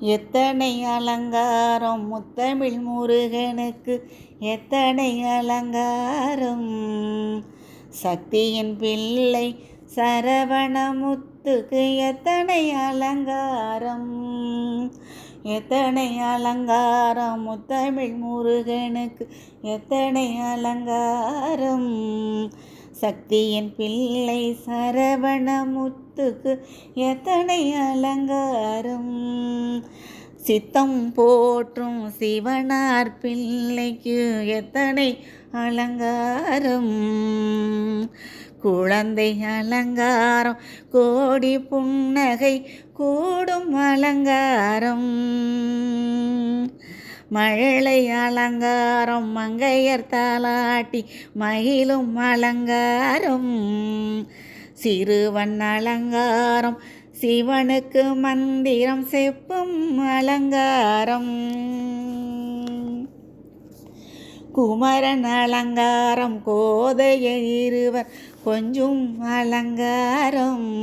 எத்தனை அலங்காரம் முத்தமிழ் முருகனுக்கு, எத்தனை அலங்காரம். சக்தியின் பிள்ளை சரவணமுத்துக்கு எத்தனை அலங்காரம். எத்தனை அலங்காரம் முத்தமிழ் முருகனுக்கு, எத்தனை அலங்காரம். சக்தியின் பிள்ளை சரவணமுத்துக்கு எத்தனை அலங்காரம். சித்தம் போற்றும் சிவனார் பிள்ளைக்கு எத்தனை அலங்காரம். குழந்தை அலங்காரம் கோடி புன்னகை கூடும் அலங்காரம். மழலை அலங்காரம் மங்கையர் தாலாட்டி மகிழும் அலங்காரம். சிறுவன் அலங்காரம் சிவனுக்கு மந்திரம் செப்பும் அலங்காரம். குமரன் அலங்காரம் கோதைய இருவர் கொஞ்சும் அலங்காரம்.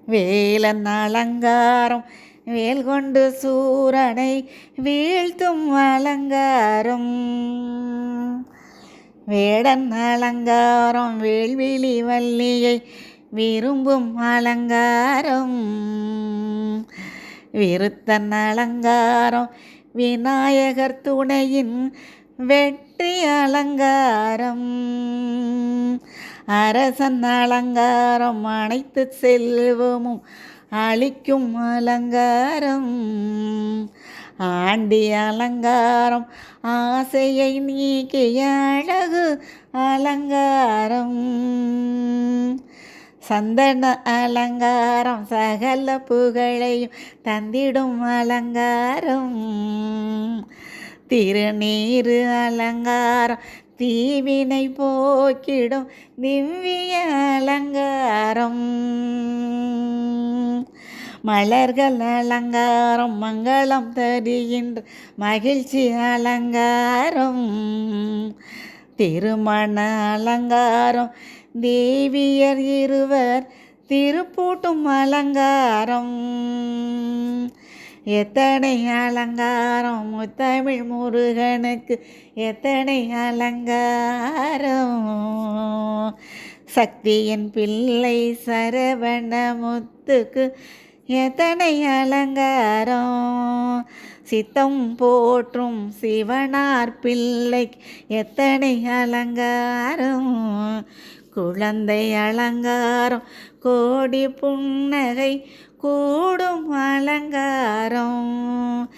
வேலன் அலங்காரம் வேல் கொண்டு சூரனை வீழ்த்தும் அலங்காரம். வேடன் அலங்காரம் வேள்விழி வள்ளியை விரும்பும் அலங்காரம். விருத்தன் அலங்காரம் விநாயகர் துணையின் வெற்றி அலங்காரம். அரசன் அலங்காரம் அனைத்து செல்வமும் அளிக்கும் அலங்காரம். ஆண்டி அலங்காரம் ஆசையை நீக்கிய அழகு அலங்காரம். சந்தன அலங்காரம் சகல புகழையும் தந்திடும் அலங்காரம். திருநீரு அலங்காரம் தீவினை போக்கிடும் திவ்ய அலங்காரம். மலர்கள் அலங்காரம் மங்களம் தருகின்ற மகிழ்ச்சி அலங்காரம். திருமண அலங்காரம் தேவியர் இருவர் திருப்பூட்டும் அலங்காரம். எத்தனை அலங்காரம் முத்தமிழ் முருகனுக்கு, எத்தனை அலங்காரம். சக்தியின் பிள்ளை சரவணமுத்துக்கு எத்தனை அலங்காரம். சித்தம் போற்றும் சிவனார் பிள்ளைக்கு எத்தனை அலங்காரம். குழந்தை அலங்காரம் கோடி புன்னகை கூடும் அலங்காரம்.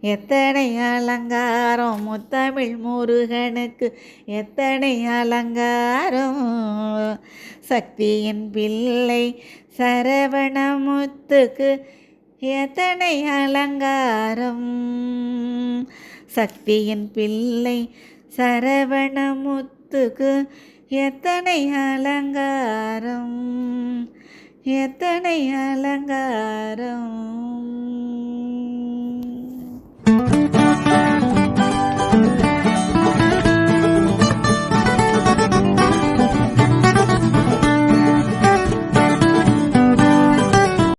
எத்தனை அலங்காரம் முத்தமிழ் முருகனுக்கு, எத்தனை அலங்காரம். சக்தியின் பிள்ளை சரவணமுத்துக்கு எத்தனை அலங்காரம். சக்தியின் பிள்ளை சரவணமுத்துக்கு எத்தனை அலங்காரம். எத்தனை அலங்காரம்.